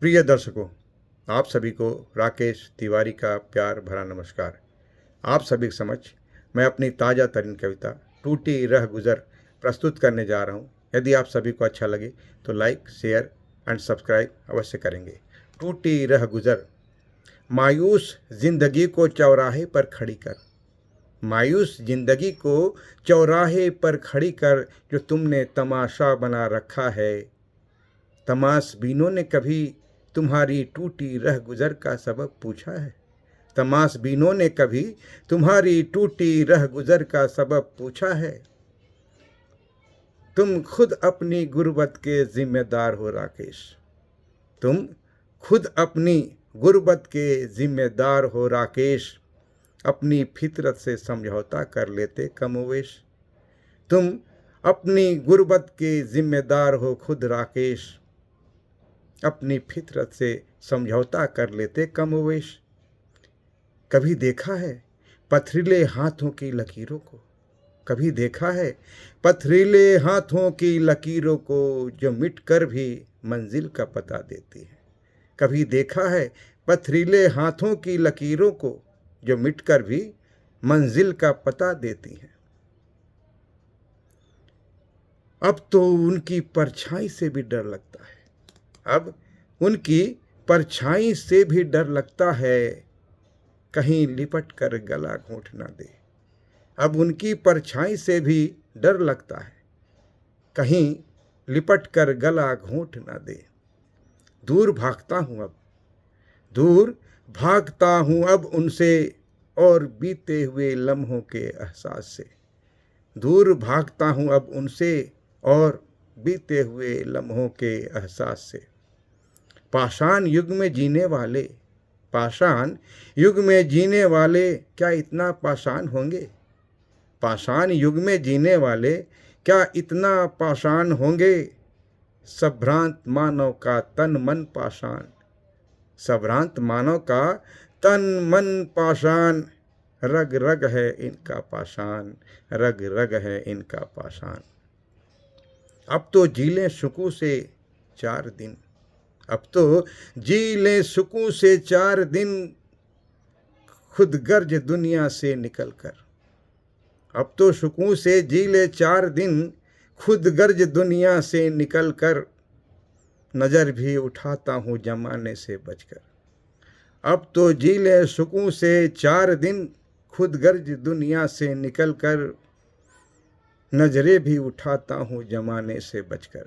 प्रिय दर्शकों, आप सभी को राकेश तिवारी का प्यार भरा नमस्कार। आप सभी के समक्ष मैं अपनी ताज़ा तरीन कविता टूटी रह गुज़र प्रस्तुत करने जा रहा हूँ। यदि आप सभी को अच्छा लगे तो लाइक, शेयर एंड सब्सक्राइब अवश्य करेंगे। टूटी रह गुज़र। मायूस जिंदगी को चौराहे पर खड़ी कर, मायूस जिंदगी को चौराहे पर खड़ी कर, जो तुमने तमाशा बना रखा है। तमाशबीनों ने कभी तुम्हारी टूटी रह गुज़र का सबब पूछा है। तमाशबीनों ने कभी तुम्हारी टूटी रह गुज़र का सबब पूछा है। तुम खुद अपनी गुर्बत के जिम्मेदार हो राकेश। तुम खुद अपनी गुर्बत के जिम्मेदार हो राकेश। अपनी फितरत से समझौता कर लेते कमोवेश। तुम अपनी गुर्बत के जिम्मेदार हो खुद राकेश। अपनी फितरत से समझौता कर लेते कमोवेश। कभी देखा है पथरीले हाथों की लकीरों को, कभी देखा है पथरीले हाथों की लकीरों को, जो मिट कर भी मंजिल का पता देती है। कभी देखा है पथरीले हाथों की लकीरों को, जो मिट कर भी मंजिल का पता देती हैं। अब तो उनकी परछाई से भी डर लगता है। अब उनकी परछाई से भी डर लगता है, कहीं लिपट कर गला घोंट ना दे। अब उनकी परछाई से भी डर लगता है, कहीं लिपट कर गला घोंट ना दे। दूर भागता हूँ अब, दूर भागता हूँ अब उनसे, और बीते हुए लम्हों के एहसास से। दूर भागता हूँ अब उनसे, और बीते हुए लम्हों के एहसास से। पाषाण युग में जीने वाले, पाषाण युग में जीने वाले क्या इतना पाषाण होंगे। पाषाण युग में जीने वाले क्या इतना पाषाण होंगे। संभ्रांत मानव का तन मन पाषाण, संभ्रांत मानव का तन मन पाषाण। रग रग है इनका पाषाण, रग रग है इनका पाषाण। अब तो जी लें सुकून से 4 दिन, अब तो जी लें सुकून से 4 दिन, खुद गर्ज दुनिया से निकल कर। अब तो सुकून से जी ले 4 दिन, खुद गर्ज दुनिया से निकल कर। नज़र भी उठाता हूँ जमाने से बचकर। अब तो जी ले सुकून से 4 दिन, खुद गर्ज दुनिया से निकल कर। नजरें भी उठाता हूँ जमाने से बचकर,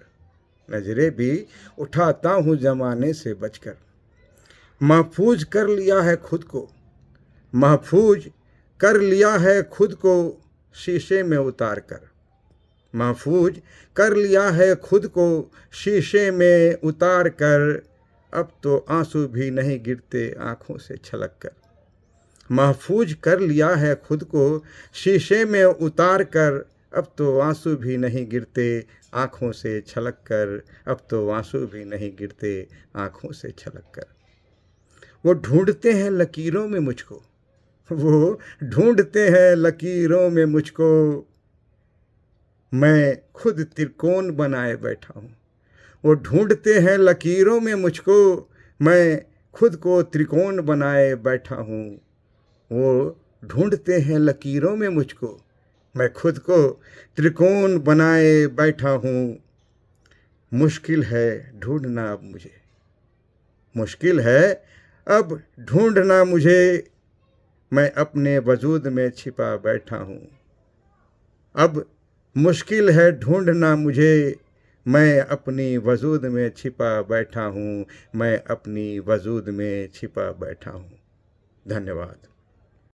नजरें भी उठाता हूँ जमाने से बचकर। महफूज कर लिया है खुद को, महफूज कर लिया है खुद को शीशे में उतार कर। महफूज कर लिया है खुद को शीशे में उतार कर। अब तो आंसू भी नहीं गिरते आँखों से छलक कर। महफूज कर लिया है खुद को शीशे में उतार कर। अब तो आंसू भी नहीं गिरते आँखों से छलक कर। अब तो आंसू भी नहीं गिरते आँखों से छलक कर। वो ढूंढते हैं लकीरों में मुझको, वो ढूंढते हैं लकीरों में मुझको। मैं खुद त्रिकोण बनाए बैठा हूँ। वो ढूंढते हैं लकीरों में मुझको, मैं खुद को त्रिकोण बनाए बैठा हूँ। वो ढूंढते हैं लकीरों में मुझको, मैं खुद को त्रिकोण बनाए बैठा हूँ। मुश्किल है ढूंढना अब मुझे, मुश्किल है अब ढूंढना मुझे। मैं अपने वजूद में छिपा बैठा हूँ। अब मुश्किल है ढूंढना मुझे, मैं अपनी वजूद में छिपा बैठा हूँ। मैं अपनी वजूद में छिपा बैठा हूँ। धन्यवाद।